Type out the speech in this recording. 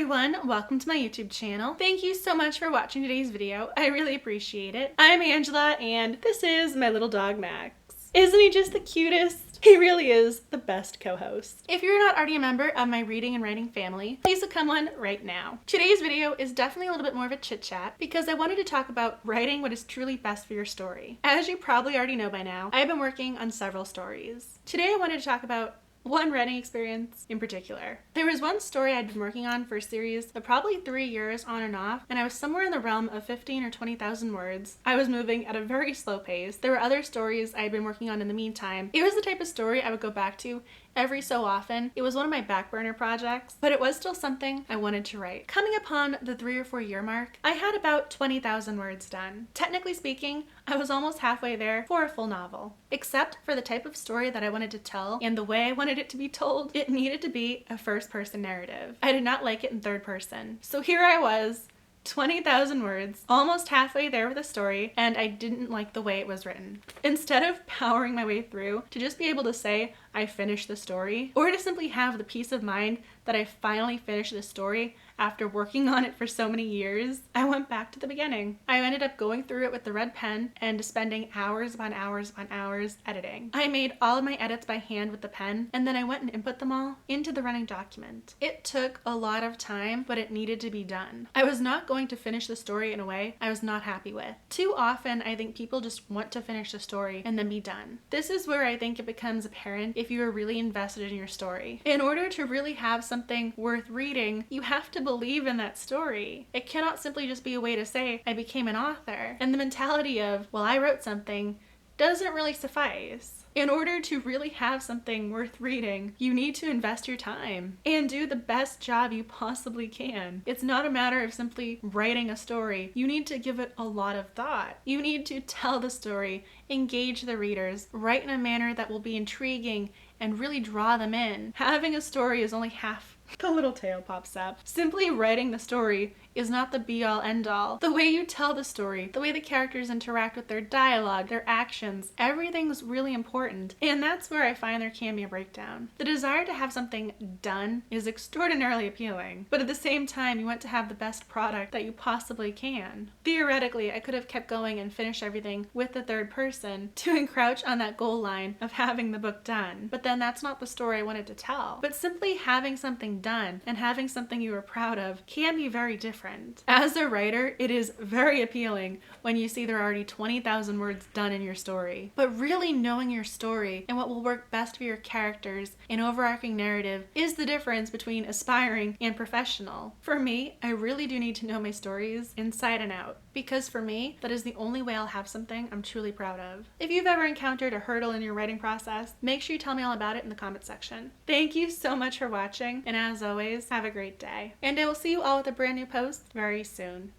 everyone, welcome to my YouTube channel. Thank you so much for watching today's video. I really appreciate it. I'm Angela and this is my little dog Max. Isn't he just the cutest? He really is the best co-host. If you're not already a member of my reading and writing family, please become one right now. Today's video is definitely a little bit more of a chit chat because I wanted to talk about writing what is truly best for your story. As you probably already know by now, I've been working on several stories. Today I wanted to talk about one writing experience in particular. There was one story I'd been working on for a series of probably 3 years on and off, and I was somewhere in the realm of 15 or 20,000 words. I was moving at a very slow pace. There were other stories I'd been working on in the meantime. It was the type of story I would go back to every so often. It was one of my back burner projects, but it was still something I wanted to write. Coming upon the 3 or 4 year mark, I had about 20,000 words done. Technically speaking, I was almost halfway there for a full novel. Except for the type of story that I wanted to tell and the way I wanted it to be told, it needed to be a first-person narrative. I did not like it in third person. So here I was, 20,000 words, almost halfway there with a story, and I didn't like the way it was written. Instead of powering my way through to just be able to say I finished the story, or to simply have the peace of mind that I finally finished the story after working on it for so many years, I went back to the beginning. I ended up going through it with the red pen and spending hours upon hours upon hours editing. I made all of my edits by hand with the pen, and then I went and input them all into the running document. It took a lot of time, but it needed to be done. I was not going to finish the story in a way I was not happy with. Too often, I think people just want to finish the story and then be done. This is where I think it becomes apparent if you are really invested in your story. In order to really have something worth reading, you have to believe in that story. It cannot simply just be a way to say, I became an author. And the mentality of, well, I wrote something, doesn't really suffice. In order to really have something worth reading, you need to invest your time and do the best job you possibly can. It's not a matter of simply writing a story. You need to give it a lot of thought. You need to tell the story, engage the readers, write in a manner that will be intriguing and really draw them in. Having a story is only half the little tail pops up. Simply writing the story is not the be-all end-all. The way you tell the story, the way the characters interact with their dialogue, their actions, everything's really important. And that's where I find there can be a breakdown. The desire to have something done is extraordinarily appealing, but at the same time, you want to have the best product that you possibly can. Theoretically, I could have kept going and finished everything with the third person to encroach on that goal line of having the book done. But then that's not the story I wanted to tell. But simply having something done and having something you are proud of can be very different. As a writer, it is very appealing when you see there are already 20,000 words done in your story. But really knowing your story and what will work best for your characters and overarching narrative is the difference between aspiring and professional. For me, I really do need to know my stories inside and out, because for me, that is the only way I'll have something I'm truly proud of. If you've ever encountered a hurdle in your writing process, make sure you tell me all about it in the comment section. Thank you so much for watching, and as always, have a great day. And I will see you all with a brand new post very soon.